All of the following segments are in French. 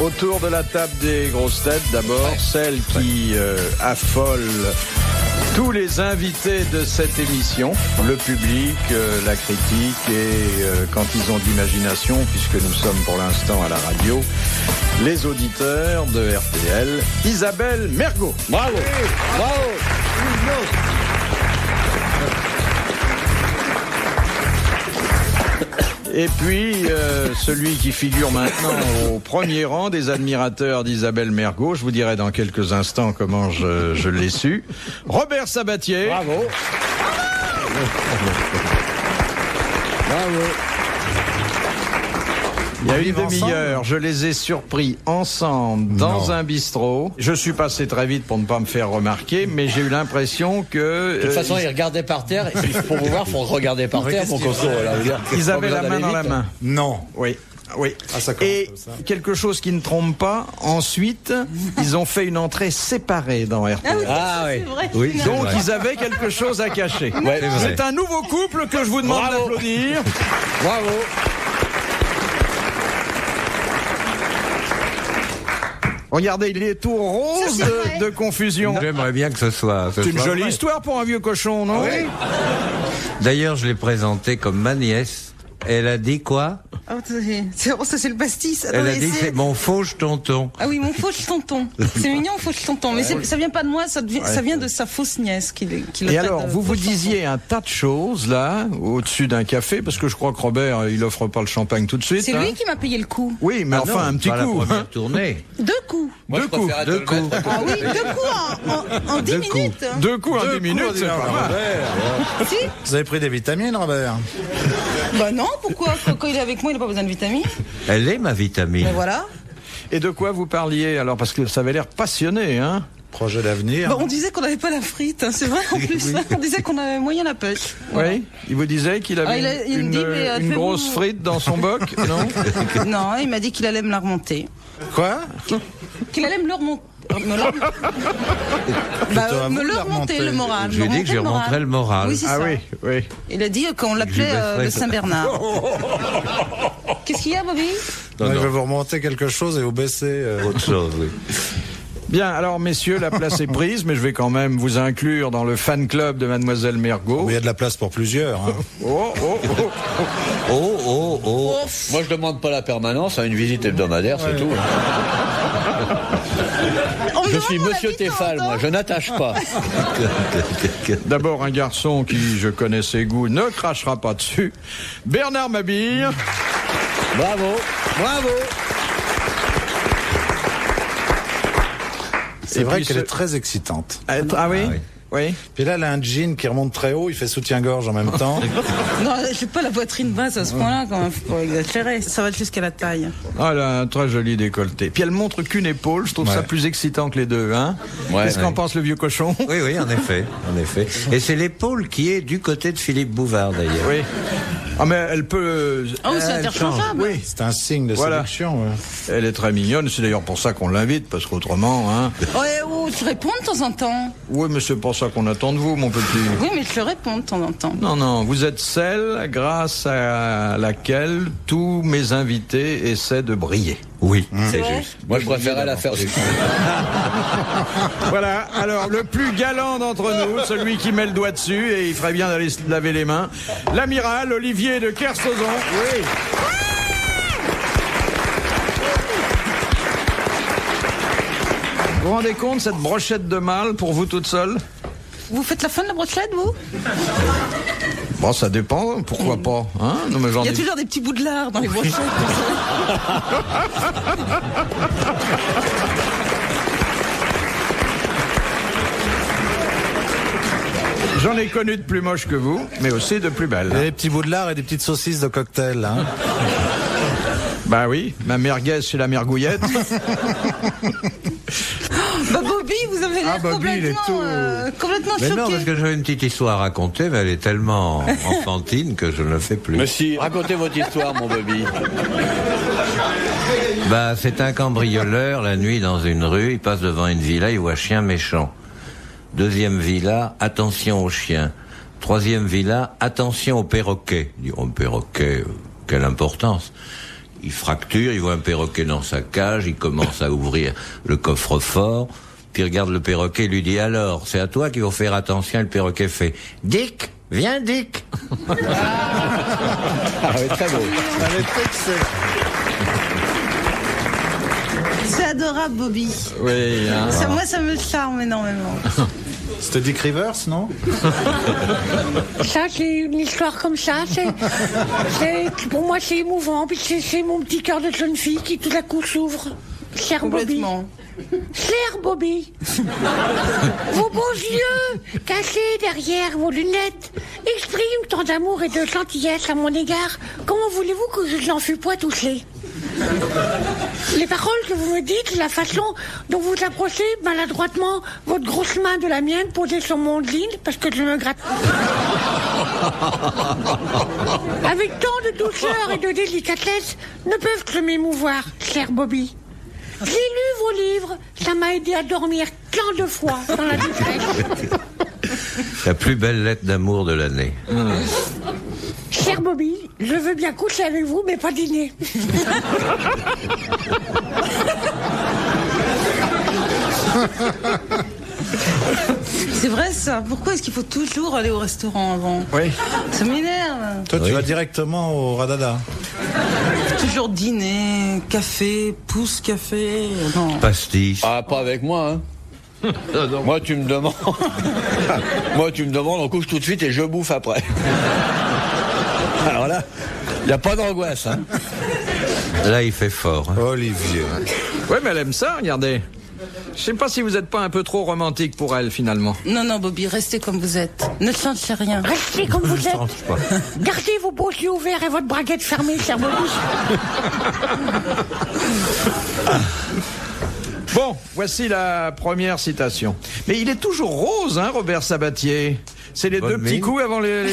Autour de la table des grosses têtes, d'abord, celle qui affole tous les invités de cette émission, le public, la critique et quand ils ont de l'imagination, puisque nous sommes pour l'instant à la radio, les auditeurs de RTL, Isabelle Mergo. Bravo, bravo. Et puis, celui qui figure maintenant au premier rang des admirateurs d'Isabelle Mergo, je vous dirai dans quelques instants comment je l'ai su, Robert Sabatier. Bravo. Bravo. Il y a une demi-heure, je les ai surpris ensemble dans un bistrot. Je suis passé très vite pour ne pas me faire remarquer, mais j'ai eu l'impression que... De toute façon, ils regardaient par terre. Et pour vous voir, il faut regarder par terre, mon coco. Ils avaient la main dans la main. Non. Oui. Oui. Ah, ça et quelque chose qui ne trompe pas, ensuite, ils ont fait une entrée séparée dans RTL. Ah oui. Oui, Donc ils avaient quelque chose à cacher. Ouais, c'est un nouveau couple que je vous demande d'applaudir. Bravo. Regardez, il est tout rose de confusion. J'aimerais bien que ce soit. C'est une jolie vrai. histoire pour un vieux cochon, non? Oui. D'ailleurs, je l'ai présenté comme ma nièce. Elle a dit quoi? Oh, ça c'est le pastis. Elle a dit c'est mon fauche tonton. Ah oui, mon fauche tonton. C'est mignon, fauche tonton. Mais ça vient pas de moi, ça vient de sa fausse nièce qui Et alors, vous disiez un tas de choses là, au-dessus d'un café, parce que je crois que Robert, il offre pas le champagne tout de suite. C'est lui qui m'a payé le coup. Oui, mais enfin un petit coup. La première tournée. Deux coups. Moi, Deux coups. Ah oui, deux coups en 10 minutes. Deux coups en 10 minutes, c'est pas mal. Si. Vous avez pris des vitamines, Robert? Bah non, pourquoi? Quand il est avec moi, il n'a pas besoin de vitamines. Elle est ma vitamine. Mais voilà. Et de quoi vous parliez alors? Parce que ça avait l'air passionné, hein? Projet d'avenir. Bah, on disait qu'on n'avait pas la frite, hein, c'est vrai en plus. On disait qu'on avait moyen la pêche. Voilà. Oui. Il vous disait qu'il avait il me dit, mais, une grosse frite dans son boc, non? Non, il m'a dit qu'il allait me la remonter. Quoi? Qu'il allait me le remonter. Me le remonter le moral. Je lui ai dit que je remonterais le moral. Oui, c'est Ah ça. oui, oui. Il a dit qu'on l'appelait le Saint-Bernard. Qu'est-ce qu'il y a, Bobby? Je vais vous remonter quelque chose et vous baisser. Autre chose, oui. Bien, alors messieurs, la place est prise, mais je vais quand même vous inclure dans le fan club de Mademoiselle Mergo. Il y a de la place pour plusieurs. Hein. Oh, oh, oh. Oh, oh, oh. Moi, je demande pas la permanence, à une visite hebdomadaire, c'est tout. Je suis Monsieur Tefal, moi, je n'attache pas. D'abord, un garçon qui, je connais ses goûts, ne crachera pas dessus. Bernard Mabille. Bravo, bravo. C'est vrai qu'elle est très excitante. Ah oui? Ah oui. Oui. Puis là, elle a un jean qui remonte très haut, il fait soutien-gorge en même temps. Non, j'ai pas la poitrine basse à ce point-là, quand même. Faut pas exagérer. Ça va jusqu'à la taille. Ah, elle a un très joli décolleté. Puis elle montre qu'une épaule, je trouve ça plus excitant que les deux, hein? Ouais, Qu'est-ce qu'en pense le vieux cochon? Oui, oui, en effet, en effet. Et c'est l'épaule qui est du côté de Philippe Bouvard, d'ailleurs. Oui. Ah, mais elle peut... Ah oui, c'est interchangeable. Oui. C'est un signe de séduction. Ouais. Elle est très mignonne, c'est d'ailleurs pour ça qu'on l'invite, parce qu'autrement, hein... Ouais, tu réponds de temps en temps. Oui, mais c'est pas ça qu'on attend de vous, mon petit. Oui, mais je le réponds de temps en temps. Non, non, vous êtes celle grâce à laquelle tous mes invités essaient de briller. Oui, C'est c'est vrai. juste. Moi, je préférais la faire du Voilà, alors le plus galant d'entre nous, celui qui met le doigt dessus, et il ferait bien d'aller se laver les mains, l'amiral Olivier de Kersauzon. Oui. Vous vous rendez compte, cette brochette de mâle pour vous toute seule? Vous faites la fin de la brochette, vous? Bon, ça dépend, pourquoi pas, hein? Non, mais j'en Il y a ai... toujours des petits bouts de lard dans les brochettes. J'en ai connu de plus moches que vous, mais aussi de plus belles. Il y a des petits bouts de lard et des petites saucisses de cocktail. Hein. Bah oui, ma merguez chez la mergouillette. Bah Bobby, vous avez l'air Bobby, il est complètement Mais choqué. non, parce que j'avais une petite histoire à raconter, mais elle est tellement enfantine que je ne le fais plus. Mais si, racontez votre histoire, mon Bobby. Bah, c'est un cambrioleur, la nuit, dans une rue, il passe devant une villa, il voit chien méchant. Deuxième villa, attention aux chiens. Troisième villa, attention aux perroquets. Il dit, oh, perroquet, quelle importance. Il fracture, il voit un perroquet dans sa cage, il commence à ouvrir le coffre-fort, puis il regarde le perroquet et lui dit « Alors, c'est à toi qu'il faut faire attention ?» Le perroquet fait « Dick, viens Dick !» Ah oui, très beau. Elle est excellente. C'est adorable, Bobby. Oui, hein. Moi, ça me charme énormément. C'était Dick Rivers, non? Ça, c'est une histoire comme ça. Pour moi, c'est émouvant. Puis c'est mon petit cœur de jeune fille qui tout à coup s'ouvre. Cher Bobby. Complètement. Cher Bobby. Vos beaux yeux, cachés derrière vos lunettes, expriment tant d'amour et de gentillesse à mon égard. Comment voulez-vous que je n'en fus point touché? Les paroles que vous me dites, la façon dont vous approchez maladroitement votre grosse main de la mienne posée sur mon jean, parce que je me gratte. Avec tant de douceur et de délicatesse, ne peuvent que m'émouvoir, cher Bobby. J'ai lu vos livres, ça m'a aidé à dormir tant de fois dans la détresse. La plus belle lettre d'amour de l'année. Cher Bobby, je veux bien coucher avec vous, mais pas dîner. C'est vrai ça. Pourquoi est-ce qu'il faut toujours aller au restaurant avant? Oui. Ça m'énerve. Toi, tu Oui. vas directement au Radada. Toujours dîner, café, pouce café. Non. Pastis. Ah, pas avec moi, hein. Moi, tu me demandes. Moi, tu me demandes, on couche tout de suite et je bouffe après. Alors là, il n'y a pas d'angoisse, hein. Là, il fait fort. Hein. Olivier. Oui, mais elle aime ça, regardez. Je sais pas si vous n'êtes pas un peu trop romantique pour elle, finalement. Non, Bobby, restez comme vous êtes. Ne changez rien. Restez comme vous êtes. Change pas. Gardez vos beaux yeux ouverts et votre braguette fermée, cher Bobby. Bon, voici la première citation. Mais il est toujours rose, hein, Robert Sabatier. C'est les Bonne deux petits mine. coups avant les...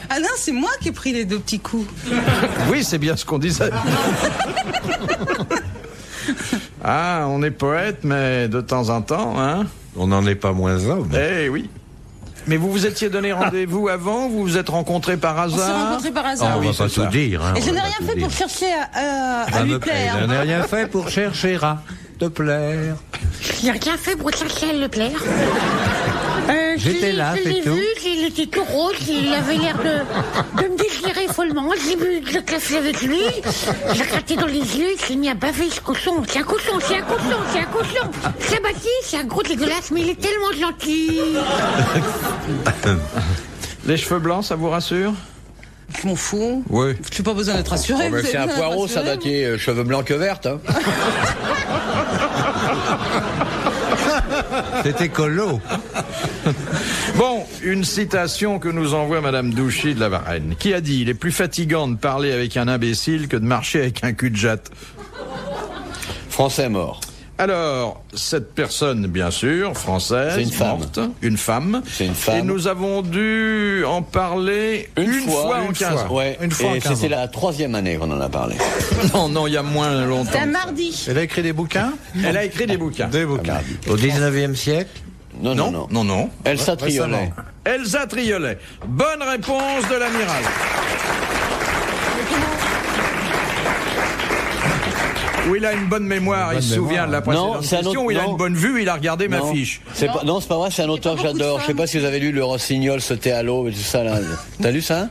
Ah non, c'est moi qui ai pris les 2 petits coups. Oui, c'est bien ce qu'on disait. Ah, on est poète, mais de temps en temps, hein. On n'en est pas moins homme. Eh oui. Mais vous vous étiez donné rendez-vous avant? Vous vous êtes rencontrés par On s'est hasard? rencontrés par Ah, hasard. on oui, va pas c'est tout ça. dire. Hein, Et je on n'ai va rien pas fait tout pour dire. chercher à Ça lui me plaît. plaire. Je n'ai rien fait pour chercher à te plaire. Il n'a rien fait pour chercher à le plaire. J'étais là, je c'est l'ai tout. vu, il était tout rose, il avait l'air de me désirer follement. J'ai bu de café avec lui, j'ai gratté dans les yeux, il s'est mis à baver ce cochon. C'est un cochon, c'est un cochon, c'est un cochon. Sabatier, c'est un gros dégueulasse, mais il est tellement gentil. Les cheveux blancs, ça vous rassure? Je m'en fous. Oui. Je n'ai pas besoin d'être rassuré. Oh, mais c'est un poireau, ça datait cheveux blancs que vertes, hein. C'est écolo. Bon, une citation que nous envoie Madame Douchy de la Varenne, qui a dit « Il est plus fatigant de parler avec un imbécile que de marcher avec un cul-de-jatte. Français mort. » Alors, cette personne, bien sûr, française, C'est une femme. morte, une femme. C'est une femme. Et nous avons dû en parler une fois en 15 ans. Ouais. Une fois en Et 15 c'était ans. la 3e année qu'on en a parlé. Non, il y a moins longtemps. C'est un mardi. Elle a écrit des bouquins? Elle a écrit des bouquins. Des bouquins. Au 19e siècle. Non. Elsa Triolet. Récemment. Elsa Triolet. Bonne réponse de l'amiral. Où il a une bonne mémoire, il se souvient de la précédente Non, c'est un question, autre- où il a non. une bonne vue, il a regardé ma Non. fiche. C'est pas, non, c'est pas vrai, c'est un auteur que beaucoup de j'adore. Je sais femmes. pas si vous avez lu le Rossignol sauter à l'eau et tout ça là. T'as lu ça?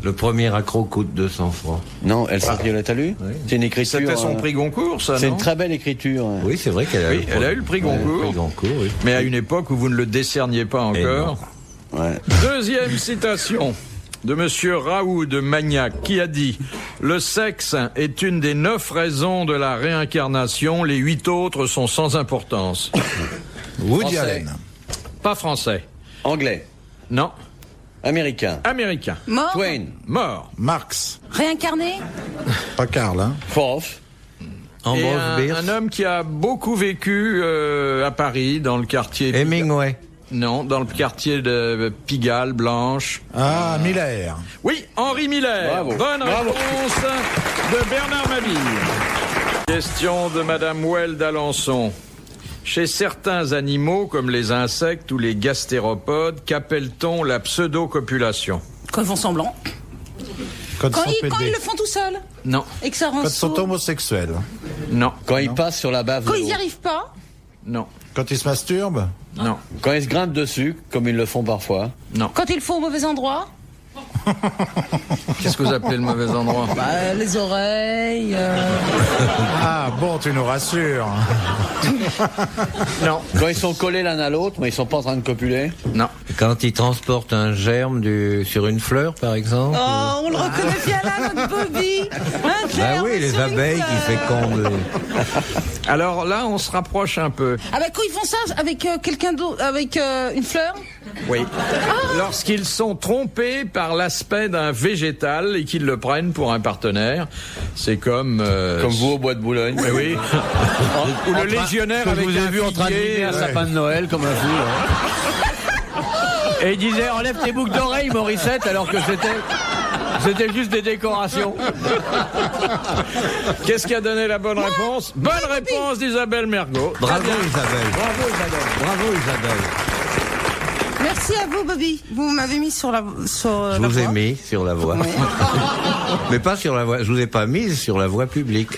Le premier accro coûte 200 francs. Non, Elsa Triolet, t'as lu? C'est une écriture. C'était son prix Goncourt, ça, C'est non une très belle écriture. hein. Oui, c'est vrai qu'elle a Oui, elle a eu le prix Goncourt. Le prix Goncourt, oui. Mais à une époque où vous ne le décerniez pas encore. Ouais. Deuxième citation de Monsieur Raoult de Magnac, qui a dit « Le sexe est une des 9 raisons de la réincarnation, les 8 autres sont sans importance. Woody Français. Allen. » Pas français. Anglais. Non. Américain. Américain. Mort. Twain. Mort. Marx. Réincarné. Pas Karl, hein. Fourth. Et Ambrose un Bierce. homme qui a beaucoup vécu à Paris, dans le quartier... Hemingway. Non, dans le quartier de Pigalle, Blanche. Ah, Miller. Oui, Henri Miller. Bravo. Bonne Bravo. réponse de Bernard Mabille. Question de Madame Well d'Alençon. Chez certains animaux, comme les insectes ou les gastéropodes, qu'appelle-t-on la pseudo-copulation? Quand ils font semblant. Quand Quand ils sont ils pédés. le font tout seuls Non, et que ça rend Quand ils sont sourd. homosexuels. non, Quand ils passent sur la bave Quand de ils l'eau. n'y arrivent pas. non, Quand ils se masturbent. non, Quand ils se grimpent dessus, comme ils le font parfois. non. Quand ils le font au mauvais endroit. Qu'est-ce que vous appelez le mauvais endroit? Bah, les oreilles. Ah bon, tu nous rassures. Non, Quand ils sont collés l'un à l'autre, mais ils sont pas en train de copuler. non. Quand ils transportent un germe sur une fleur, par exemple. Oh, on le reconnaît bien là, notre Bobby. Un Bah germe oui, les sur une abeilles qui fleur. fécondent. Alors là, on se rapproche un peu. Ah bah quand ils font ça avec quelqu'un d'autre, avec une fleur. Oui. Lorsqu'ils sont trompés par l'aspect d'un végétal et qu'ils le prennent pour un partenaire, c'est comme... Comme vous au bois de Boulogne. Oui, oui. Ou le légionnaire Que je avec vous ai un vu en train de figuier, limer un sapin de Noël comme un fou. là. Et il disait enlève tes boucles d'oreilles, Morissette, alors que c'était juste des décorations. Qu'est-ce qui a donné la bonne réponse? Bonne réponse d'Isabelle Mergo. Bravo Isabelle. Bravo Isabelle. Bravo Isabelle. Merci à vous, Bobby. Vous m'avez mis sur la Je vous ai mis sur la voie. Mais pas sur la voie. Je vous ai pas mise sur la voie publique.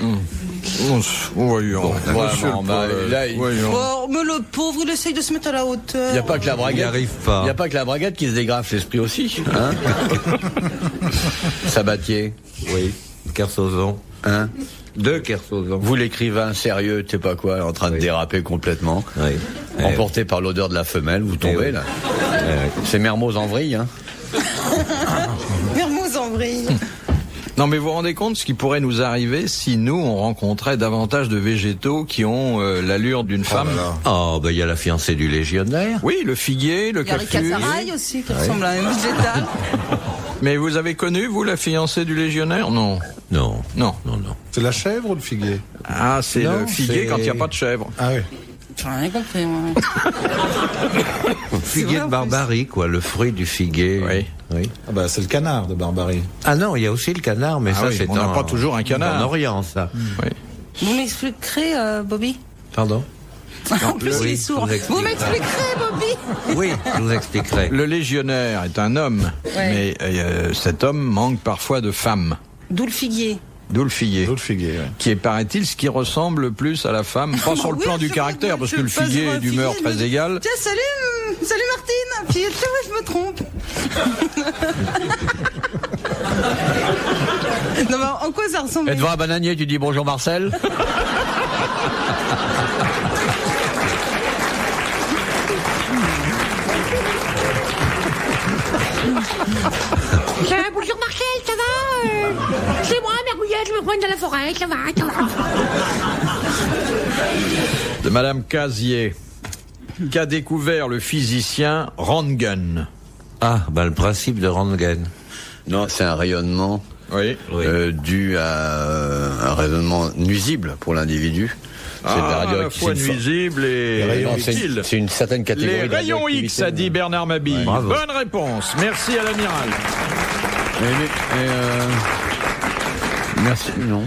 Voyons. Voilà, Monsieur bon, le bah, Paul, là, voyons. Oh, mais le pauvre, il essaye de se mettre à la hauteur. Il n'y a pas que la Il braguette. n'y arrive pas. Il n'y a pas que la braguette qui se dégrafe l'esprit aussi. Hein Sabatier. Oui. Kersozon. Hein Deux Kersozon. Vous l'écrivain sérieux, tu sais pas quoi, en train de déraper complètement. Oui. Emporté par l'odeur de la femelle, vous tombez oui. là. C'est Mermoz en vrille, hein. Mermoz en vrille. Non, mais vous vous rendez compte ce qui pourrait nous arriver si nous, on rencontrait davantage de végétaux qui ont l'allure d'une femme? Oh, ben il y a la fiancée du légionnaire. Oui, le figuier, le Il y a cactus. Ricasaraï aussi, qui ressemble à un végétal. Mais vous avez connu, vous, la fiancée du légionnaire? Non. Non. Non. Non, non. C'est la chèvre ou le figuier? Ah, c'est Non, le figuier c'est- quand il n'y a pas de chèvre. Ah oui. J'ai rien compris, moi. Figuier vrai, de en Barbarie, quoi. Le fruit du figuier. Oui. Oui. Ah bah c'est le canard de Barbarie. Ah non, il y a aussi le canard, mais Ah ça oui, c'est on n'a pas toujours un canard. En Orient, ça. Oui. Vous m'expliquerez, Bobby? Pardon. En plus, il oui, est sourd. je vous explique. Vous m'expliquerez, Bobby? Oui, je vous expliquerai. Le légionnaire est un homme, mais cet homme manque parfois de femmes. D'où le figuier. D'où le figuier. D'où le figuier, ouais. Qui est, paraît-il, ce qui ressemble le plus à la femme, pas sur le Oui, plan du je caractère, vois, parce je que le passe figuier devant est un d'humeur figuier, je très me- égale. Tiens, salut Martine. Puis, tu vois, je me trompe. Non, mais en quoi ça ressemble? Et devant un bananier, tu dis bonjour Marcel. Bonjour Marcel, ça va C'est moi, Mergouillette, je me promène dans la forêt, ça va. De Madame Casier, qu'a découvert le physicien Röntgen. Ah, ben le principe de Röntgen. Non, c'est un rayonnement Oui. dû à un rayonnement nuisible pour l'individu. C'est de la À la radioactivité. fois nuisible et Non, c'est utile. c'est une certaine catégorie. Les de rayons radioactivité. X, a dit Bernard Mabille. Bravo. Bonne réponse. Merci à l'amiral. Merci, non.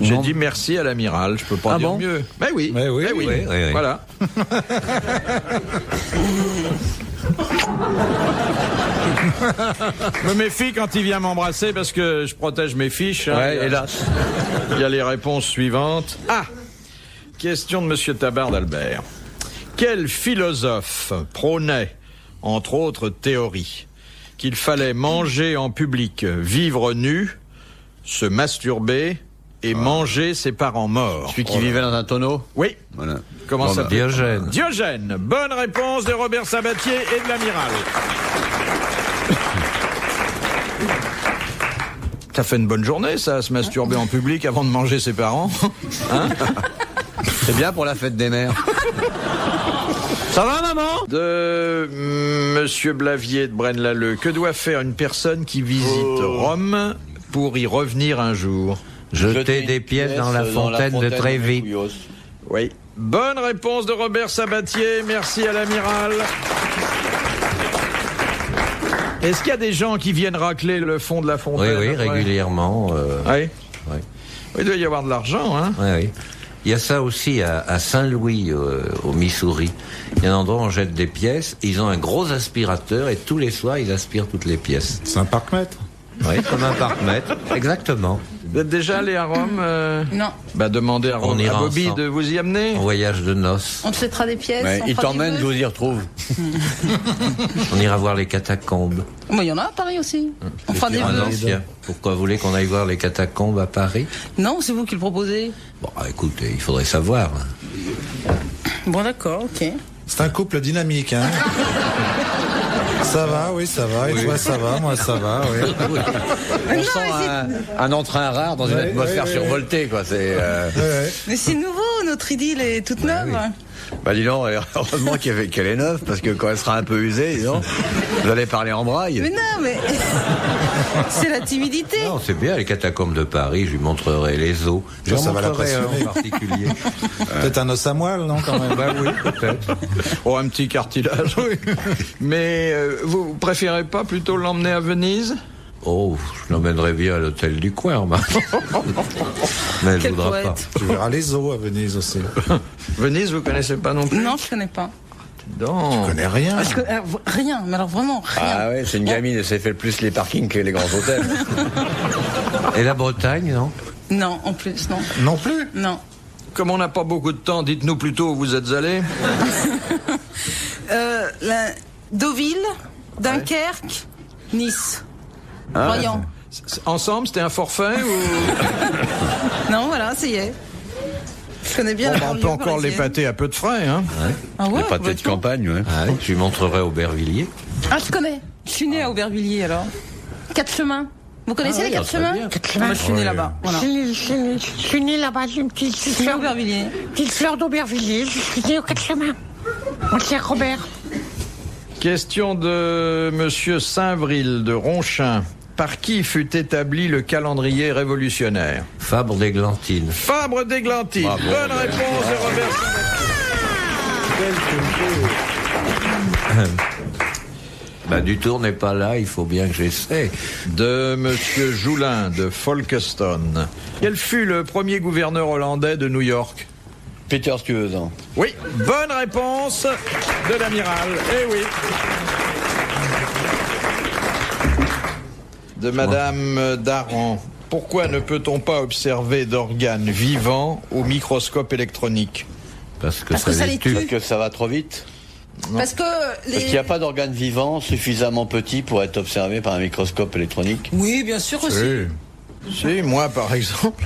J'ai Non. dit merci à l'amiral. Je peux pas Ah dire bon mieux. Ben oui. Mais oui, Ben oui. Oui, oui. Voilà. Je me méfie quand il vient m'embrasser parce que je protège mes fiches. hein. Ouais, hélas. Il y a les réponses suivantes. Ah, question de Monsieur Tabard d'Albert. Quel philosophe prônait, entre autres théories, qu'il fallait manger en public, vivre nu, se masturber et manger ses parents morts? Celui qui vivait dans un tonneau. Oui. Voilà. Comment Bon, ça bah, Diogène. Diogène. Bonne réponse de Robert Sabatier et de l'amiral. Ça fait une bonne journée, ça, se masturber en public avant de manger ses parents. Hein? C'est bien pour la fête des mères. Ça va, maman? De Monsieur Blavier de Braine-l'Alleud. Que doit faire une personne qui visite Rome pour y revenir un jour? Jeter des pièces dans la fontaine de Trévis. Couillos. Oui. Bonne réponse de Robert Sabatier. Merci à l'amiral. Est-ce qu'il y a des gens qui viennent racler le fond de la Oui, fontaine? oui, après? régulièrement. Oui. Oui. Il doit y avoir de l'argent, hein? Oui, oui. Il y a ça aussi à Saint-Louis, au Missouri. Il y a un endroit où on jette des pièces. Ils ont un gros aspirateur et tous les soirs, ils aspirent toutes les pièces. C'est un parc-mètre. Oui, comme un parc-mètre, exactement. Vous êtes déjà allé à Rome Non. Demandez à, On ira Bobby ensemble. de vous y amener. En voyage de noces. On te fêtera des pièces. Ouais, on il fera t'emmène, des je vœux. vous y retrouve. On ira voir les catacombes. Bon, il y en a à Paris aussi. On fera des Un vœux. ancien. Pourquoi vous voulez qu'on aille voir les catacombes à Paris? Non, c'est vous qui le proposez. Bon, écoutez, il faudrait savoir. Bon, d'accord, ok. C'est un couple dynamique, hein. Ça va, oui, ça va. Et toi, ça va, moi, ça va, oui. On sent un entrain rare dans une Ouais, atmosphère ouais, survoltée, quoi. C'est. Ouais. Mais c'est nouveau, notre idylle est toute neuve. Bah dis donc, heureusement qu'elle est neuve, parce que quand elle sera un peu usée, dis donc, vous allez parler en braille. Mais non, mais c'est la timidité. Non, c'est bien, les catacombes de Paris, je lui montrerai les os. Je Ça va montrerai un l'impressionner. en particulier. Peut-être un os à moelle, non, quand même. Bah oui, peut-être. Oh, un petit cartilage, oui. Mais vous préférez pas plutôt l'emmener à Venise? Oh, je l'emmènerai bien à l'hôtel du coin, moi. Mais elle Quel voudra pas. poète. Tu verras les os à Venise aussi. Venise, vous connaissez pas non plus? Non, je connais pas. Non. Je connais rien. Rien, mais alors vraiment rien. Ah ouais, c'est une gamine, elle s'est fait plus les parkings que les grands hôtels. Et la Bretagne, non? Non, en plus, non. Non plus. Non. Comme on n'a pas beaucoup de temps, dites-nous plutôt où vous êtes allés. Deauville, Dunkerque, Nice. Royan. Ensemble, c'était un forfait ou... Non, voilà, ça y est. Je connais bien la On banlieue peut encore parisienne. l'épater à peu de frais, hein. Ah ouais, Les pâtés de complètement. campagne, ouais. Ah, oui, je lui montrerai Aubervilliers. Ah, je connais. Je suis née à Aubervilliers, alors. 4 chemins. Vous connaissez les 4 très chemins? bien. Moi, je suis née là-bas. Voilà. Je suis née là-bas, j'ai une petite Je suis née à fleur, Aubervilliers. petite fleur d'Aubervilliers. Je suis née au 4 chemins. Mon cher Robert. Question de Monsieur Saint-Vril de Ronchin. Par qui fut établi le calendrier révolutionnaire? Fabre d'Églantine. Fabre d'Églantine. Bravo, Bonne Robert. réponse de Robert. Bah, Dutour n'est pas là, il faut bien que j'essaie. De Monsieur Joulin de Folkestone. Quel fut le premier gouverneur hollandais de New York? Peter Stuyvesant. Oui, bonne réponse de l'amiral. Eh oui. De Madame Daran. Pourquoi ne peut-on pas observer d'organes vivants au microscope électronique? Parce que Parce que ça les tue. Parce que ça va trop vite. Parce que Parce qu'il n'y a pas d'organes vivants suffisamment petits pour être observés par un microscope électronique. Oui, bien sûr aussi. Si, moi par exemple.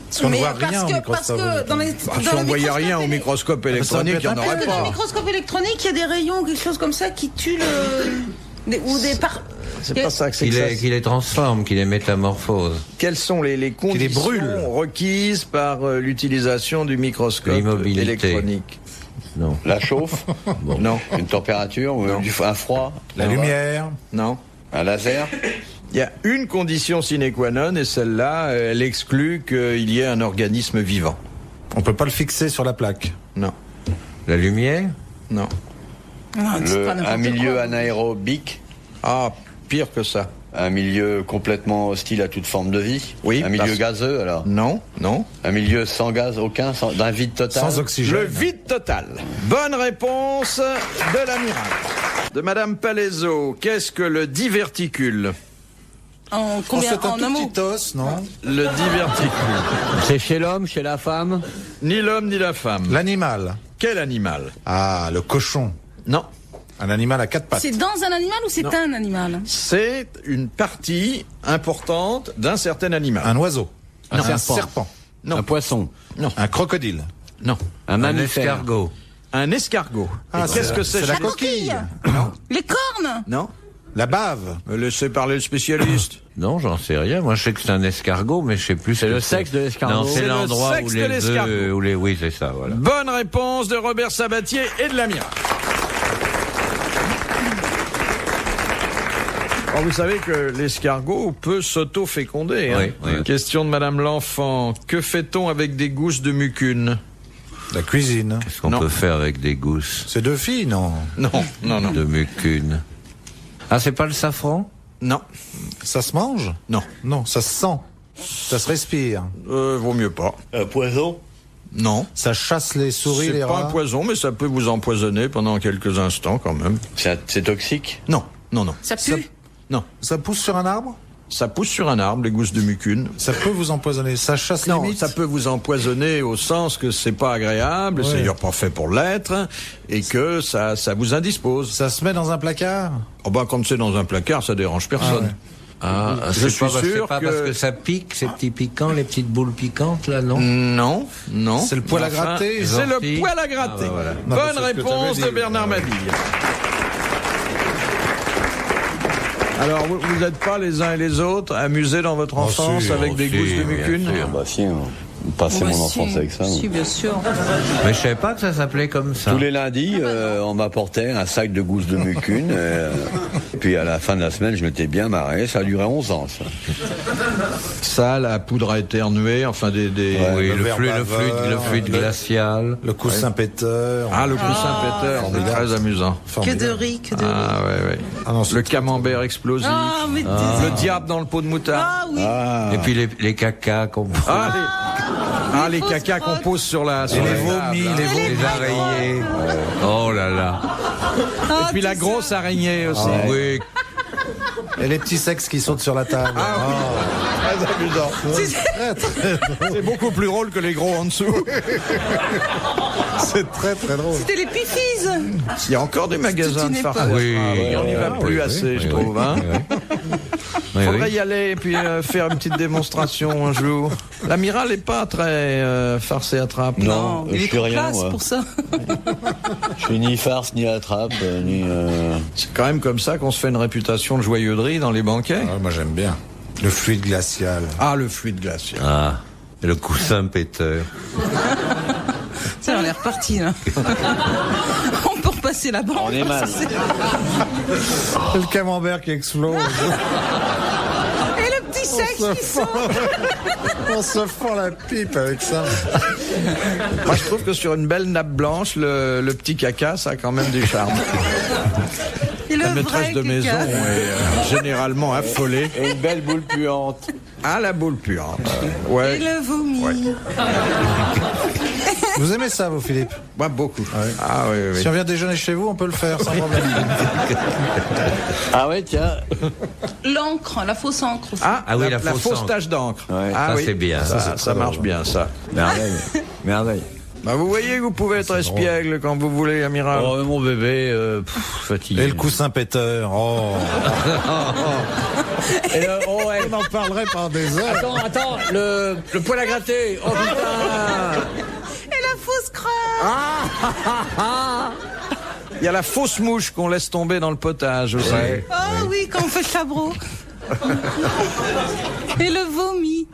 Parce qu'on ne Mais voit parce rien au que, parce microscope. que dans les, Si dans on le voyait microscope rien au élé- microscope électronique, il n'y en peut être aurait Parce que dans le pas. microscope électronique, il y a des rayons, quelque chose comme ça, qui tuent ou des C'est pas ça que c'est que ça. Qu'il les transforme, qu'il les métamorphose. Quelles sont les conditions brûle. requises par l'utilisation du microscope L'immobilité. électronique? Non. La chauffe, Non, une température, ou un froid, La lumière. non. un laser. Il y a une condition sine qua non et celle-là, elle exclut qu'il y ait un organisme vivant. On peut pas le fixer sur la plaque. Non, La lumière? non. Non, c'est pas n'importe Un milieu quoi. anaérobique, Ah, pire que ça. un milieu complètement hostile à toute forme de vie. Oui, Un milieu parce- gazeux, alors. Non, non. Un milieu sans gaz aucun, d'un vide total. Sans oxygène. Le vide total. Bonne réponse de l'amiral. De Madame Palaiseau, qu'est-ce que le diverticule? En Oh, combien? c'est un En tout un mot? petit os, non? Le diverticule. C'est chez l'homme, chez la femme. Ni l'homme ni la femme. L'animal. Quel animal? Ah, le cochon. Non. Un animal à 4 pattes. C'est dans un animal ou c'est un animal? C'est une partie importante d'un certain animal. Un oiseau. Un Un serpent. serpent. Non. Un poisson. Un crocodile. Non. Un Un mammifère. escargot. Un escargot. Ah, Et qu'est-ce que c'est? la La coquille. Les cornes? Non. La bave. Laissez parler le spécialiste. Non, j'en sais rien. Moi, je sais que c'est un escargot, mais je sais plus. C'est le sexe de l'escargot. Non, C'est c'est le l'endroit sexe où de les l'escargot. œufs, où les. Oui, c'est ça, voilà. Bonne réponse de Robert Sabatier et de l'amiral. Alors, vous savez que l'escargot peut s'auto-féconder. Hein. Oui, oui. Question de Madame L'Enfant. Que fait-on avec des gousses de mucune? La cuisine. Qu'est-ce qu'on Non. peut faire avec des gousses C'est deux filles, non? Non, non, non. de mucune? Ah, c'est pas le safran? Non, Ça se mange? non. Non, ça se sent. Ça se respire. Vaut mieux pas. Un poison. Non. Ça chasse les souris, C'est les pas un rats. poison, mais ça peut vous empoisonner pendant quelques instants quand même. C'est toxique. Non, non, non. Ça pue? Non. Ça pousse sur un arbre? Ça pousse sur un arbre, les gousses de mucune. Ça peut vous empoisonner? Ça chasse les Non, mythes? ça peut vous empoisonner au sens que c'est pas agréable, c'est d'ailleurs pas fait pour l'être, et que ça vous indispose. Ça se met dans un placard? Oh ben, quand c'est dans un placard, ça dérange personne. Je suis sûr c'est pas que- parce que ça pique, ces petits piquants, les petites boules piquantes, là, non? Non. C'est le poil à Enfin, gratter? C'est Gentil. le poil à gratter. Ah, voilà. Non, Bonne mais c'est ce que réponse t'avais de dit. Bernard Mabille. Alors, vous n'êtes pas les uns et les autres amusés dans votre enfance si, avec des si, gousses de bien mucune? sûr. Bah si, passer mon enfance avec ça. Si, bien sûr. Mais je savais pas que ça s'appelait comme ça. Tous les lundis, on m'apportait un sac de gousses de mucune. Puis à la fin de la semaine, je m'étais bien marré. Ça a duré 11 ans, ça. Ça, la poudre à éternuer, enfin des... Oui, le le verre baveur, fluide glacial. Le coussin péteur? Ah, le coussin péteur, c'est très amusant. Que Formidable. de riz, que de riz. Ah, ouais. Ah non, c'est Le très, camembert explosif. Ah, mais Le diable dans le pot de moutarde. Ah oui. Et puis les cacas qu'on Les cacas qu'on pose sur la Et les vomis, les vomis. les araignées. Oh là là. Ah, Et puis la tout grosse ça. araignée aussi. Oui. Et les petits sexes qui sautent sur la table. Très amusant. C'est beaucoup plus drôle que les gros en dessous. C'est très très drôle. C'était les pifis. Il y a encore des magasins de une farce. époque. Oui. On n'y va plus assez, je trouve. Hein. Oui, Faudrait oui. y aller et puis faire une petite démonstration un jour. L'amiral n'est pas très farce et attrape. Non, Il je est suis trop rien, classe moi. pour ça. Je suis ni farce, ni attrape, ni... C'est quand même comme ça qu'on se fait une réputation de joyeuderie dans les banquets. Ah, moi j'aime bien. Le fluide glacial. Ah, le fluide glacial. Ah. Et le coussin péteur. Ça, on est reparti, là. On peut repasser la bande. On est mal. Le camembert qui explose. Et le petit sexe qui sort. On se fend la pipe avec ça. Moi, je trouve que sur une belle nappe blanche, le petit caca, ça a quand même du charme. Et le La vrai maîtresse de maison caca. est généralement affolée. Et une belle boule puante. Ah, la boule puante. Et Ouais. le vomi. Vous aimez ça, vous, Philippe? Moi, beaucoup. Ah, oui. Si on vient déjeuner chez vous, on peut le faire sans problème. Ah ouais, tiens. L'encre, la fausse encre aussi. Ah, Ah oui, la la fausse fausse tache d'encre. Ouais. Ah, Ça, oui. c'est bien. Ça marche bien, ça. Merveille. Merveille. Bah, vous voyez que vous pouvez être espiègle quand vous voulez, amiral. Oh, mon bébé, fatigué. Et le coussin péteur. Oh. Et On en parlerait par des heures. Attends, le poil à gratter. Oh putain. Et la fausse crotte. Il y a la fausse mouche qu'on laisse tomber dans le potage aussi. Oh oui, quand on fait chabreau. Et le vomi.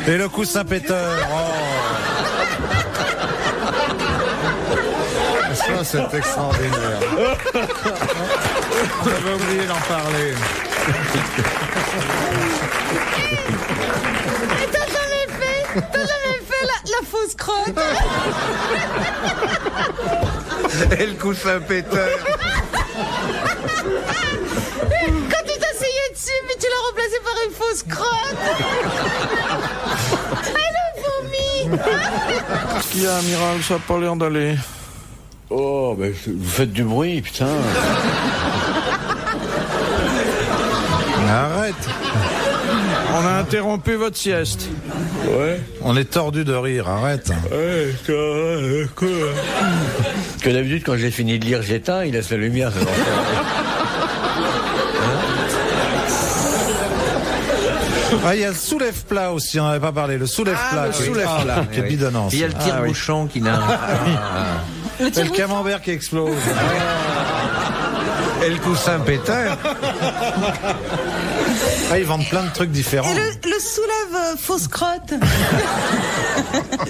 Et le coussin péteur. Oh. Ça, c'est extraordinaire. J'avais oublié d'en parler. Et t'as jamais fait la fausse crotte. Et le coussin péteur. Quand tu t'asseyais dessus, mais tu l'as remplacé par une fausse crotte. Et le vomi. Qu'est-ce qu'il y a, amiral? Ça n'a pas l'air d'aller. Oh, ben, vous faites du bruit, putain. Arrête. On a interrompu votre sieste. Ouais. On est tordu de rire. Arrête. Que d'habitude, quand j'ai fini de lire, j'éteins, il laisse la lumière. c'est l'enfer. Ah, il y a le soulève-plat aussi, on n'avait pas parlé. Le soulève-plat. le soulève-plat. Qui est bidonnant. Il y a le tire-bouchon qui n'a. Et le camembert qui explose. Et le coussin péteur. Ah, ils vendent plein de trucs différents. Et le soulève fausse crotte.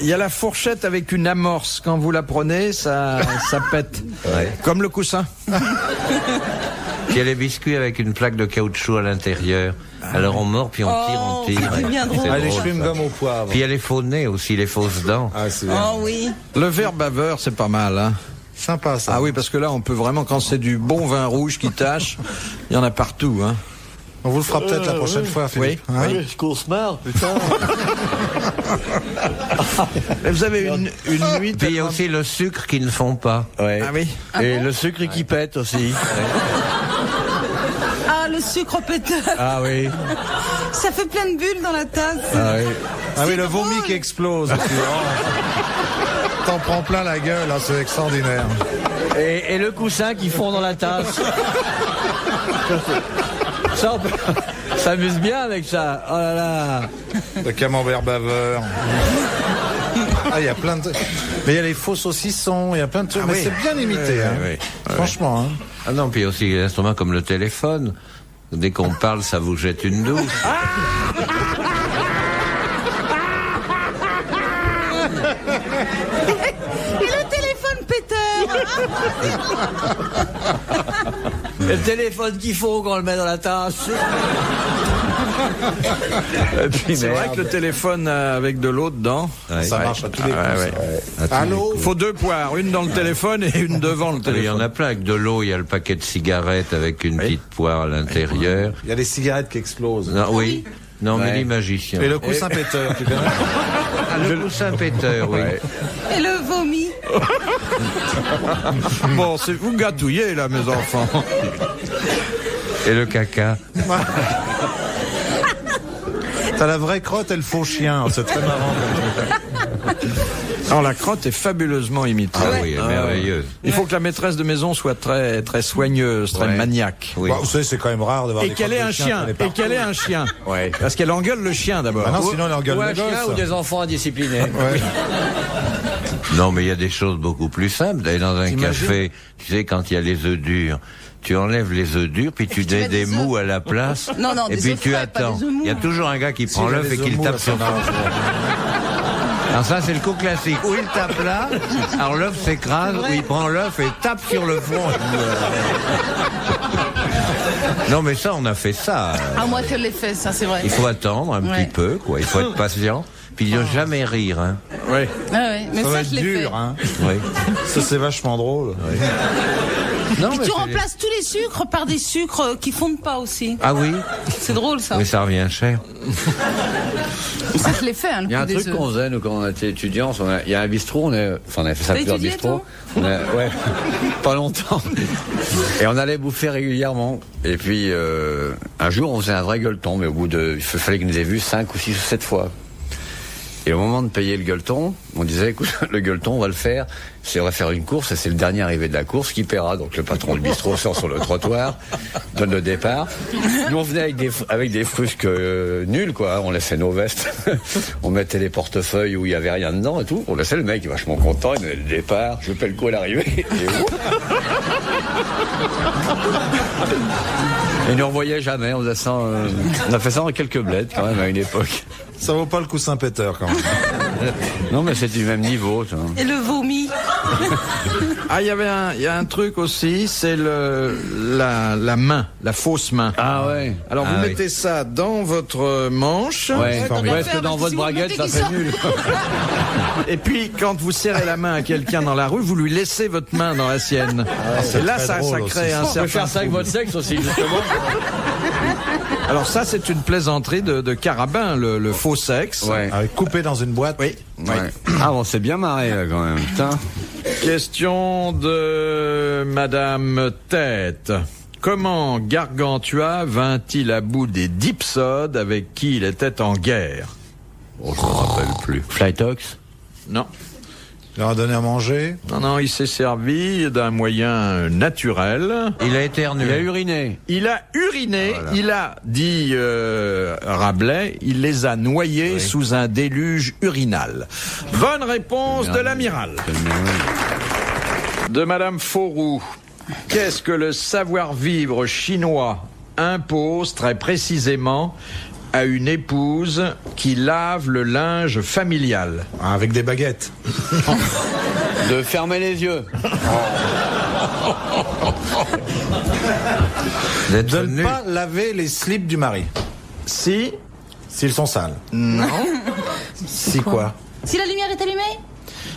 Il y a la fourchette avec une amorce. Quand vous la prenez, ça pète. Ouais. Comme le coussin. Puis il y a les biscuits avec une plaque de caoutchouc à l'intérieur. Alors on mord, puis on tire. c'est bien drôle. Ah, les drôle, chewing-gums au poivre. Puis il y a les faux nez aussi, les fausses dents. Ah, c'est bien. Oh oui. Le verre baveur, c'est pas mal, hein. Sympa, ça. Ah oui, parce que là, on peut vraiment, quand c'est du bon vin rouge qui tâche, il y en a partout, hein. On vous le fera peut-être la prochaine fois, Philippe. Oui. Hein? Je qu'on se marre, putain. Vous avez une nuit. Puis il y a aussi le sucre qu'ils ne font pas. Ouais. Ah oui. Et le sucre qui pète aussi. Ah, le sucre péteur. Ah oui. Ça fait plein de bulles dans la tasse. Ah oui. Ah oui, le drôle. vomi qui explose. aussi. Oh. T'en prends plein la gueule, hein, c'est extraordinaire. Et le coussin qui fond dans la tasse. Ça, on peut s'amuse bien avec ça. Oh là là. Le camembert baveur. Ah, il y a plein de... Mais il y a les faux saucissons, il y a plein de trucs. Ah mais oui. c'est bien imité, hein. oui. Franchement, hein. Ah non, puis il y a aussi des instruments comme le téléphone. Dès qu'on parle, ça vous jette une douche. Et le téléphone péteur. Et le téléphone qu'il faut quand on le met dans la tasse. Et puis, C'est vrai que le téléphone avec de l'eau dedans. Ouais. Ça marche à tous les coups. ouais. ça. À tous les Allô coups. Il faut 2 poires, une dans le téléphone et une devant le Il y en téléphone. a plein avec de l'eau, il y a le paquet de cigarettes avec une petite poire à l'intérieur. Il y a des cigarettes qui explosent. Non, oui. Non, mais Ouais. les magiciens. Et le coussin péteur, tu connais? Ah, le coussin péteur, oui. Et le vomi. Bon, c'est vous gâtouillez là, mes enfants. Et le caca. T'as la vraie crotte et le faux chien, c'est très marrant. Alors la crotte est fabuleusement imitée. Ah oui, elle est merveilleuse. Il faut que la maîtresse de maison soit très très soigneuse, très Ouais. maniaque. Oui. Bon, vous savez, c'est quand même rare d'avoir Et des qu'elle crottes ait de un chien chien. traînées Et partout. qu'elle ait un chien. Ouais. Parce qu'elle engueule le chien d'abord. Ah non, sinon elle engueule Ou le un chien gosse. ou des enfants indisciplinés. Ouais. Non, mais il y a des choses beaucoup plus simples. D'aller dans un T'imagines café, tu sais, quand il y a les œufs durs, tu enlèves les œufs durs, puis tu tu mets mets des des mous œufs. à la place. Non, non, et des puis œufs tu frais, pas attends. des œufs mous. Il y a toujours un gars qui prend Si, l'œuf les et qui le œufs tape mous, sur ça son marche. Alors ça, c'est le coup classique. Ou il tape là, alors l'œuf s'écrase, ou il prend l'œuf et tape sur le front. Non, mais ça, on a fait ça. Ah, moi, je l'ai fait, ça, c'est vrai. Il faut attendre un Ouais. petit peu, quoi. Il faut être patient. Puis ne jamais rire, hein. Oui. Ah ouais, mais Ça va ça, être je l'ai fait. dur, hein. Oui. Ça, c'est vachement drôle. Non, Puis mais tu c'est- remplaces tous les sucres par des sucres qui fondent pas aussi. Ah oui, C'est drôle, ça. mais ça revient cher. Ça, je l'ai fait, hein, le Il y a un coup des truc œufs. qu'on faisait, nous, quand on était étudiants. Il y a un bistrot, on avait fait ça T'as plusieurs étudié, bistrots. Ouais, pas longtemps. Et on allait bouffer régulièrement. Et puis, un jour, on faisait un vrai gueuleton, mais il fallait qu'ils nous aient vus 5 ou 6 ou 7 fois. Et au moment de payer le gueuleton, on disait, écoute, le gueuleton, on va le faire. On va faire une course, et c'est le dernier arrivé de la course qui paiera. Donc le patron du bistrot sort sur le trottoir, donne le départ. Nous, on venait avec des frusques nuls, quoi. On laissait nos vestes, on mettait les portefeuilles où il y avait rien dedans et tout. On laissait le mec, vachement content, il donnait le départ. Je paie le coup à l'arrivée. Et il ne revoyait jamais. On faisait ça, on a fait ça en quelques bleds, quand même, à une époque. Ça vaut pas le coussin péteur, quand même. Non, mais c'est du même niveau, ça. Et le vomi. Ah, il y a un truc aussi, c'est la main, la fausse main. Ah ouais. Alors vous Ah oui. mettez ça dans votre manche. Ouais, tant qu'à est-ce que faire, dans parce que votre si vous braguette, mettez ça qui fait sort- nul? Et puis, quand vous serrez la main à quelqu'un dans la rue, vous lui laissez votre main dans la sienne. et là, très ça drôle crée aussi. un On peut certain faire ça avec trouble. votre sexe aussi, justement. Alors ça, c'est une plaisanterie de Carabin, le faux sexe. Ouais. Avec coupé dans une boîte. Oui. Ouais. Ah, on s'est bien marré, là, quand même. Putain. Question de Madame Tête. Comment Gargantua vint-il à bout des dipsodes avec qui il était en guerre? Oh, je me rappelle plus. Flytox. Non. Il leur a donné à manger. Non, il s'est servi d'un moyen naturel. Il a éternué. Il a uriné. Il a uriné, il a, dit Rabelais, il les a noyés sous un déluge urinal. Bonne réponse de l'amiral. De Madame Fauroux. Qu'est-ce que le savoir-vivre chinois impose très précisément à une épouse qui lave le linge familial? Ah, avec des baguettes. De fermer les yeux. D'être De ne nu. pas laver les slips du mari. Si, S'ils sont sales. non, Si quoi? Si la lumière est allumée?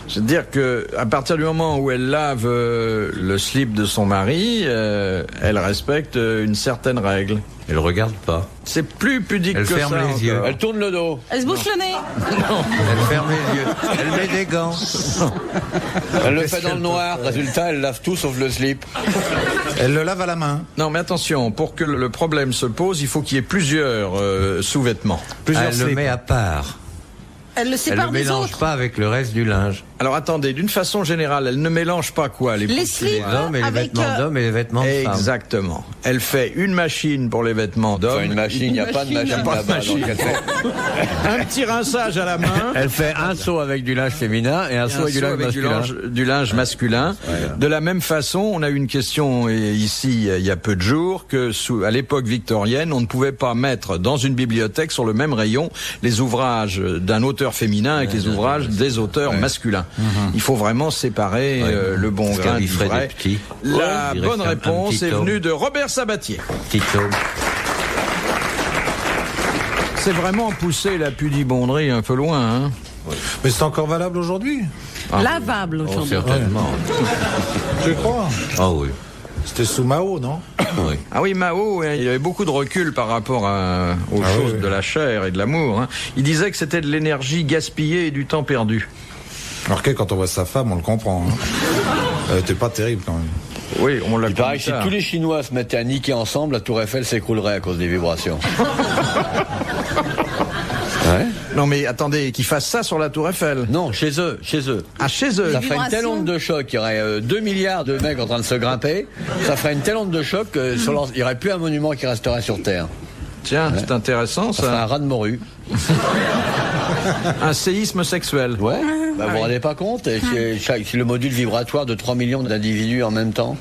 C'est-à-dire que à partir du moment où elle lave le slip de son mari, elle respecte une certaine règle. Elle regarde pas. C'est plus pudique Elle que ferme ça. les yeux. Elle tourne le dos. Elle se bouche le nez. Elle ferme les yeux. Elle met des gants. Elle le fait dans le noir. Résultat, elle lave tout sauf le slip. Elle le lave à la main. Non, mais attention, pour que le problème se pose, il faut qu'il y ait plusieurs sous-vêtements. Plusieurs Elle le slips. met à part. Elle le Elle sépare le des mélange autres. pas avec le reste du linge. Alors attendez, d'une façon générale, elle ne mélange pas quoi les Les slips Les hommes et les avec vêtements d'hommes et les vêtements de femmes. Exactement. Elle fait une machine pour les vêtements d'hommes. Enfin, une machine, il n'y a pas de machine pas de là-bas. machine. donc elle fait- Un petit rinçage à la main. Elle fait un seau avec du linge féminin et un seau avec du linge masculin. du linge masculin. De la même façon, on a eu une question ici il y a peu de jours que à l'époque victorienne, on ne pouvait pas mettre dans une bibliothèque sur le même rayon les ouvrages d'un auteur féminin avec les ouvrages des auteurs masculins. Il faut vraiment séparer le bon Parce grain qu'elle du y ferait vrai. des petits. La Il bonne reste un réponse petit est tome. venue de Robert Sabatier. Petit homme. C'est vraiment pousser la pudibonderie un peu loin. Hein. Mais c'est encore valable aujourd'hui. Lavable Oh, aujourd'hui. certainement. Tu crois? Ah oui. C'était sous Mao, non? Oui. Ah oui, Mao, il avait beaucoup de recul par rapport aux choses oui. de la chair et de l'amour. Hein. Il disait que c'était de l'énergie gaspillée et du temps perdu. Alors que quand on voit sa femme, on le comprend. Hein. Elle était pas terrible quand même. Oui, on l'a Il paraît connu que si tard. tous les Chinois se mettaient à niquer ensemble, la tour Eiffel s'écroulerait à cause des vibrations. Ouais. Non mais attendez, qu'ils fassent ça sur la Tour Eiffel. Non, chez eux, chez eux. Ah, chez eux. Ça ferait une telle vibrations. onde de choc, il y aurait 2 milliards de mecs en train de se grimper, ça ferait une telle onde de choc qu'il n'y aurait plus un monument qui resterait sur Terre. Tiens, c'est intéressant Ça ferait un ça. raz de morue. Un séisme sexuel. Ouais, bah, vous vous rendez pas compte, et c'est le module vibratoire de 3 millions d'individus en même temps.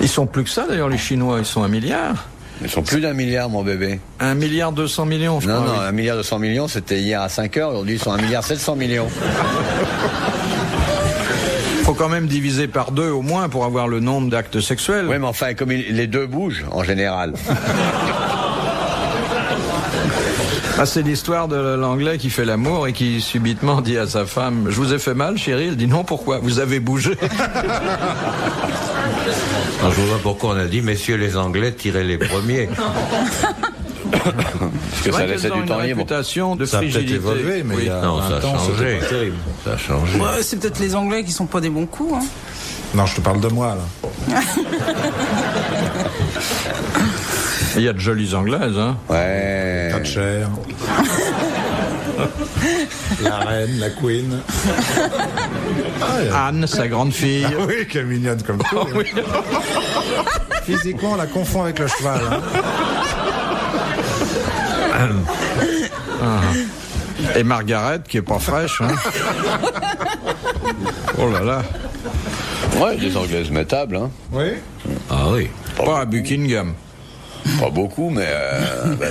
Ils sont plus que ça d'ailleurs les Chinois, ils sont 1 milliard. Ils sont plus d'1 milliard, mon bébé. 1 milliard 200 millions, je Non, crois. non, oui. 1 milliard 200 millions, c'était hier à 5 heures, aujourd'hui ils sont 1 milliard 700 millions. Faut quand même diviser par 2 au moins pour avoir le nombre d'actes sexuels. Oui, mais enfin, comme les deux bougent, en général. Ah, c'est l'histoire de l'anglais qui fait l'amour et qui subitement dit à sa femme « Je vous ai fait mal, chérie ?» Elle dit « Non, pourquoi ? Vous avez bougé. » Alors, je vois pourquoi on a dit, messieurs les Anglais, tirez les premiers. Parce que ça vrai laissait qu'elles ont du temps une libre. réputation de Ça a peut-être frigidité. évolué, mais Oui. il y a Non, ça 20 a ans, changé. c'était pas terrible. Ça a changé. Ouais, c'est peut-être les Anglais qui sont pas des bons coups. Hein. Non, je te parle de moi, là. Il y a de jolies anglaises, hein. Ouais. Thatcher. La reine, la queen. Anne, sa grande fille. Ah oui, quelle mignonne comme tout. Oui. Physiquement, on la confond avec le cheval. Hein. Et Margaret, qui est pas fraîche, hein. Oh là là. Ouais, des Anglaises mettables, hein. Oui. Ah oui. Pas à Buckingham. Pas beaucoup, mais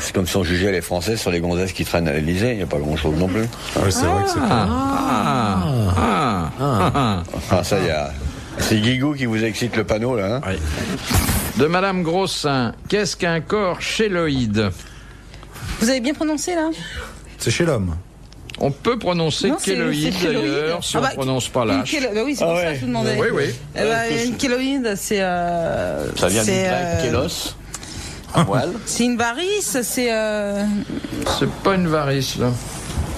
c'est comme si on jugeait les Français sur les gonzesses qui traînent à l'Elysée, il n'y a pas grand-chose non plus. Ah oui, c'est vrai que c'est pas... Ah, ça y a... C'est Guigou qui vous excite le panneau, là, hein. Oui. De Madame Grossin, qu'est-ce qu'un corps chéloïde ? Vous avez bien prononcé là? C'est chez l'homme. On peut prononcer Non, c'est kéloïde kéloïde. d'ailleurs, si Ah on bah, ne prononce pas une l'H. bah oui, c'est pour ça que je vous demandais. Oui, oui. Eh ben, une kéloïde, c'est. Ça vient du c'est, grec kélos, à moelle. C'est une varice, c'est. C'est pas une varice, là.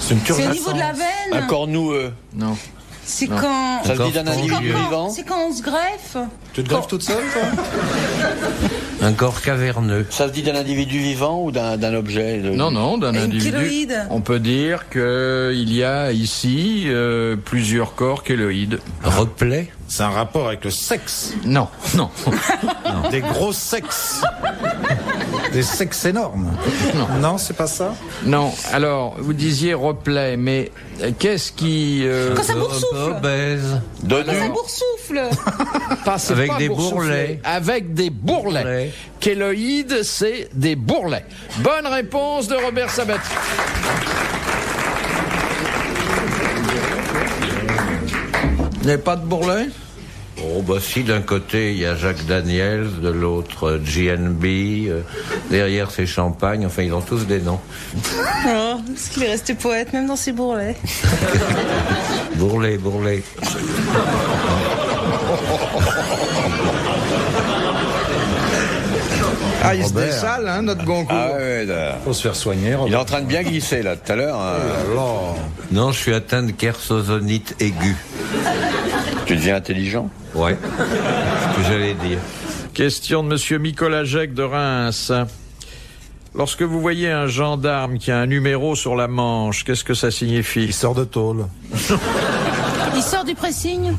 C'est une C'est au turgescence. niveau de la Un veine. corps noueux. Non. C'est Non. quand. Ça se dit d'un corps individu quand- vivant. C'est quand on se greffe. Tu te greffes toute seule, toi? Un corps caverneux. Ça se dit d'un individu vivant ou d'un objet Non, non, d'un Une individu. kéloïde. On peut dire qu'il y a ici plusieurs corps kéloïdes. Replay. C'est un rapport avec le sexe. Non, non. Des gros sexes. Des sexes énormes. Non, c'est pas ça? Non, alors, vous disiez replay, mais qu'est-ce qui... Quand ça boursoufle. Obèse. Quand ça boursoufle. passe Avec pas des boursouflé, bourrelets. Avec des bourrelets. Bourrelets. Kéloïde, c'est des bourrelets. Bonne réponse de Robert Sabatier. Il n'y avait pas de bourrelets? Oh, bah si, d'un côté, il y a Jacques Daniels, de l'autre, GNB, derrière, c'est Champagne, enfin, ils ont tous des noms. Oh, parce qu'il est resté poète, même dans ses bourrelets. Bourrelet. Ah, il se dessale, hein, notre Goncourt. Ah ouais, là. Faut se faire soigner. Il est en train de bien glisser là tout à l'heure. Hein. Non, je suis atteint de kersozonite aiguë. Tu deviens intelligent. Ouais, ce que j'allais dire. Question de monsieur Nicolas Jacques de Reims. Lorsque vous voyez un gendarme qui a un numéro sur la manche, qu'est-ce que ça signifie? Il sort de tôle. Il sort du pressing.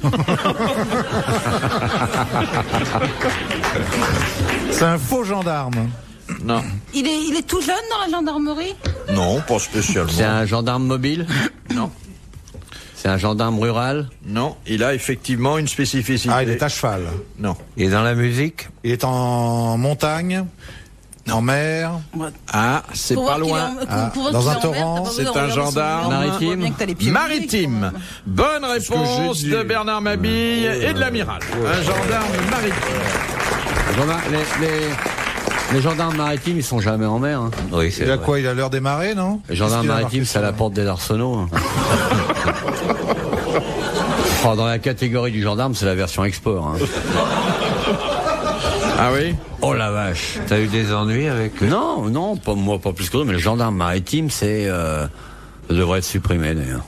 C'est un faux gendarme. Non. Il est tout jeune dans la gendarmerie? Non, pas spécialement. C'est un gendarme mobile. Non. C'est un gendarme rural. Non, il a effectivement une spécificité. Ah, il est à cheval. Non. Et dans la musique? Il est en montagne, en mer. Ah, c'est Pour pas voir loin. qu'il est en- dans un qu'il est en mer, torrent. t'as pas C'est besoin de un regarder son gendarme. numéro, on voit Maritime. bien que t'as les pieds mouillés, Maritime. quand même. Bonne que réponse j'ai dit. de Bernard Mabille et de l'amiral. Un gendarme maritime. Les gendarmes maritimes, ils sont jamais en mer. Hein. Oui, c'est Il a vrai. quoi? Il a l'heure des marées, non? Les gendarmes Qu'est-ce qu'il a maritimes, marqué c'est à la sur- porte des arsenaux. Hein. Oh, dans la catégorie du gendarme, c'est la version export. Hein. Ah oui? Oh la vache. T'as eu des ennuis avec eux? Non, pas moi, pas plus que d'autres, mais le gendarme maritime, c'est ça devrait être supprimé d'ailleurs.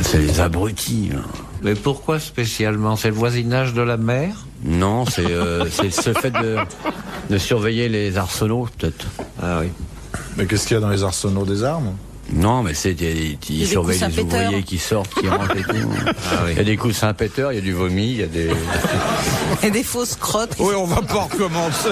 C'est les abrutis. Là. Mais pourquoi spécialement? C'est le voisinage de la mer? Non, c'est ce fait de surveiller les arsenaux, peut-être. Ah oui. Mais qu'est-ce qu'il y a dans les arsenaux des armes? Non, mais c'est ils surveillent coussins les péteurs. ouvriers qui sortent, qui rentrent et tout. Ah oui. Il y a des coussins péteurs, il y a du vomi, il y a des... Et des fausses crottes. Oui, on va pas recommencer.